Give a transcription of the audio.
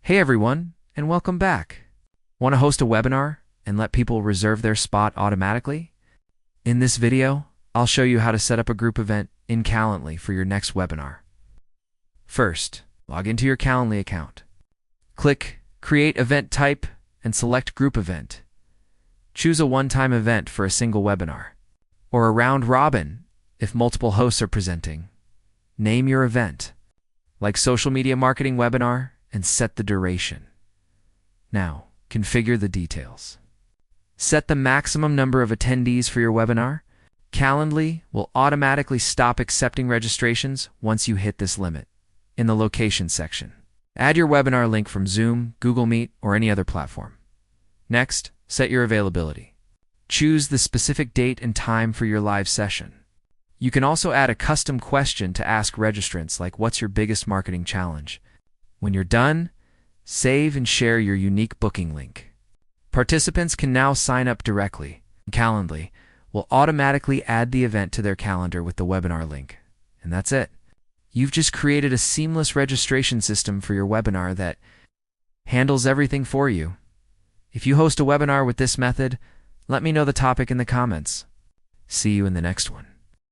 Hey everyone, and welcome back. Want to host a webinar and let people reserve their spot automatically? In this video, I'll show you how to set up a group event in Calendly for your next webinar. First, log into your Calendly account. Click Create Event Type and select Group Event. Choose a one-time event for a single webinar, or a round robin if multiple hosts are presenting. Name your event, like Social Media Marketing Webinar, and set the duration. Now, configure the details. Set the maximum number of attendees for your webinar. Calendly will automatically stop accepting registrations once you hit this limit. In the Location section, add your webinar link from Zoom, Google Meet, or any other platform. Next, set your availability. Choose the specific date and time for your live session. You can also add a custom question to ask registrants, like what's your biggest marketing challenge? When you're done, save and share your unique booking link. Participants can now sign up directly. Calendly will automatically add the event to their calendar with the webinar link. And that's it. You've just created a seamless registration system for your webinar that handles everything for you. If you host a webinar with this method, let me know the topic in the comments. See you in the next one.